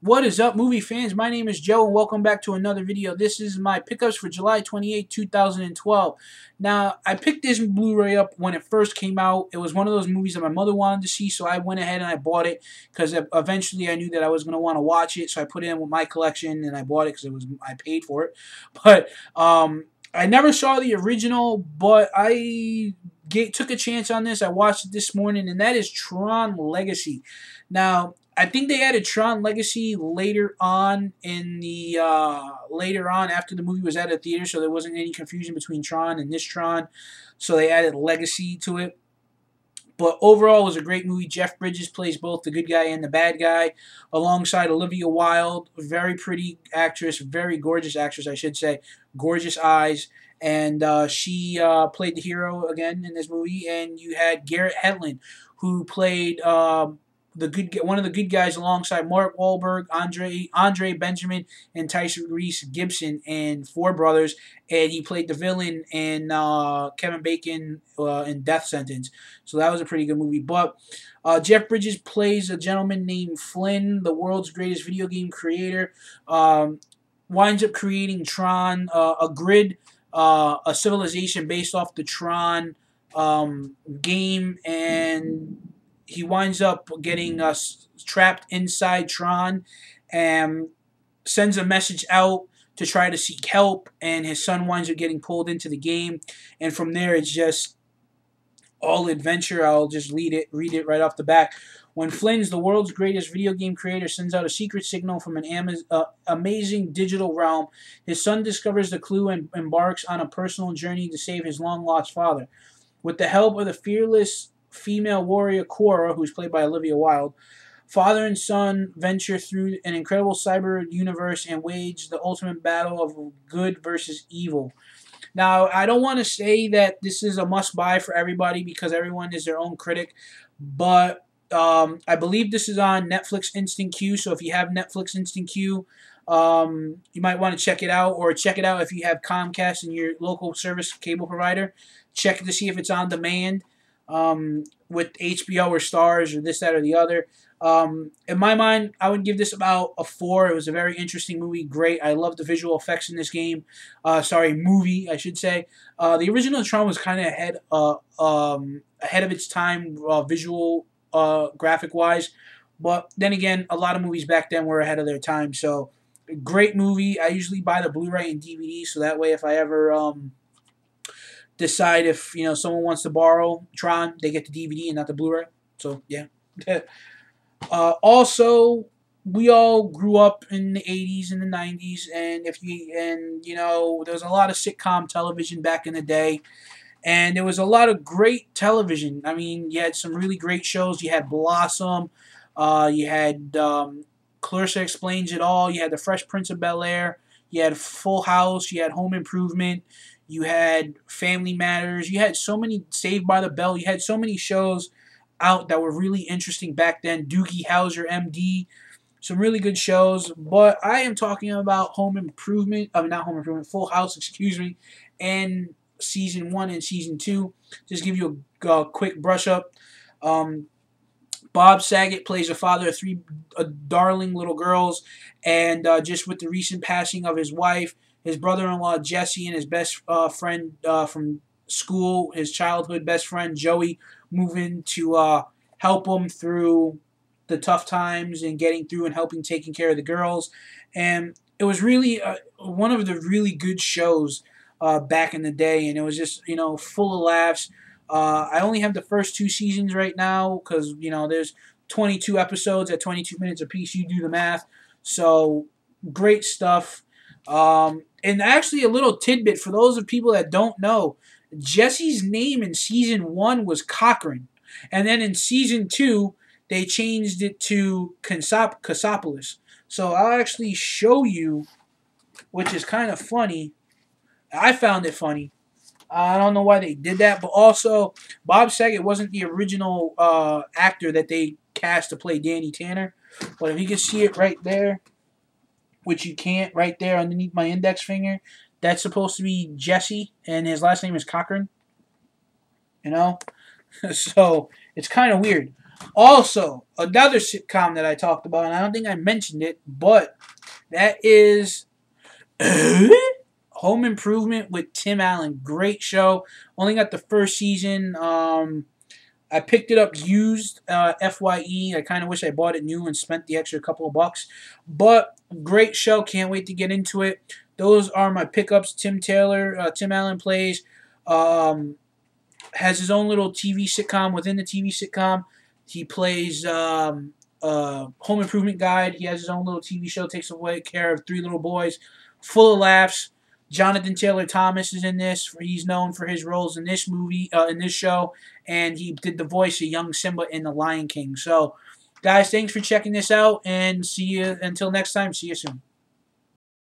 What is up, movie fans? My name is Joe, and welcome back to another video. This is my pickups for July 28, 2012. Now, I picked this Blu-ray up when it first came out. It was one of those movies that my mother wanted to see, so I went ahead and I bought it because eventually I knew that I was going to want to watch it, so I put it in with my collection, and I bought it because I paid for it. But I never saw the original, but I took a chance on this. I watched it this morning, and that is Tron Legacy. Now, I think they added Tron Legacy later on after the movie was out of theater, so there wasn't any confusion between Tron and this Tron. So they added Legacy to it. But overall, it was a great movie. Jeff Bridges plays both the good guy and the bad guy, alongside Olivia Wilde, very pretty actress, very gorgeous actress, I should say, gorgeous eyes. And she played the hero again in this movie. And you had Garrett Hedlund, who played one of the good guys alongside Mark Wahlberg, Andre Benjamin, and Tyrese Gibson, and Four Brothers, and he played the villain in Kevin Bacon in Death Sentence. So that was a pretty good movie. But Jeff Bridges plays a gentleman named Flynn, the world's greatest video game creator. Winds up creating Tron, a grid, a civilization based off the Tron game, and he winds up getting trapped inside Tron and sends a message out to try to seek help, and his son winds up getting pulled into the game, and from there it's just all adventure. I'll just read it right off the bat. When Flynn's, the world's greatest video game creator, sends out a secret signal from an amazing digital realm, his son discovers the clue and embarks on a personal journey to save his long-lost father. With the help of the fearless female warrior Cora, who's played by Olivia Wilde, father and son venture through an incredible cyber universe and wage the ultimate battle of good versus evil. Now, I don't want to say that this is a must-buy for everybody because everyone is their own critic, but I believe this is on Netflix Instant Queue, so if you have Netflix Instant Queue, you might want to check it out, or check it out if you have Comcast and your local service cable provider. Check to see if it's on demand. With HBO or Stars or this, that, or the other. In my mind, I would give this about a 4. It was a very interesting movie. Great. I love the visual effects in this game. Movie, I should say. The original Tron was kind of ahead of its time, visual, graphic-wise. But then again, a lot of movies back then were ahead of their time. So, great movie. I usually buy the Blu Ray and DVD, so that way if I ever decide if someone wants to borrow Tron, they get the DVD and not the Blu-ray. So yeah. Also, we all grew up in the 80s and the 90s, and there was a lot of sitcom television back in the day, and there was a lot of great television. I mean, you had some really great shows. You had Blossom, you had Clarissa Explains It All, you had The Fresh Prince of Bel-Air, you had Full House, you had Home Improvement, you had Family Matters. You had so many, Saved by the Bell. You had so many shows out that were really interesting back then. Doogie Howser, MD. Some really good shows. But I am talking about Home Improvement. Not Home Improvement. Full House, excuse me. And Season 1 and Season 2. Just give you a quick brush up. Bob Saget plays a father of 3 darling little girls. And just with the recent passing of his wife, his brother-in-law Jesse, and his best friend from school, his childhood best friend Joey, move in to help him through the tough times and getting through and helping taking care of the girls. And it was really one of the really good shows back in the day, and it was just full of laughs. I only have the first 2 seasons right now because there's 22 episodes at 22 minutes apiece. You do the math. So great stuff. And actually, a little tidbit for those of people that don't know, Jesse's name in Season 1 was Cochran. And then in Season 2, they changed it to Cassopolis. So I'll actually show you, which is kind of funny. I found it funny. I don't know why they did that. But also, Bob Saget wasn't the original actor that they cast to play Danny Tanner. But if you can see it right there, which you can't, right there underneath my index finger, that's supposed to be Jesse, and his last name is Cochran. So it's kind of weird. Also, another sitcom that I talked about, and I don't think I mentioned it, but that is Home Improvement with Tim Allen. Great show. Only got the first season. I picked it up used, FYE. I kind of wish I bought it new and spent the extra couple of bucks. But great show. Can't wait to get into it. Those are my pickups. Tim Allen plays, has his own little TV sitcom within the TV sitcom. He plays Home Improvement Guide. He has his own little TV show. Takes away care of three little boys. Full of laughs. Jonathan Taylor Thomas is in this. He's known for his roles in this movie, in this show, and he did the voice of young Simba in The Lion King. So, guys, thanks for checking this out, and see you until next time. See you soon.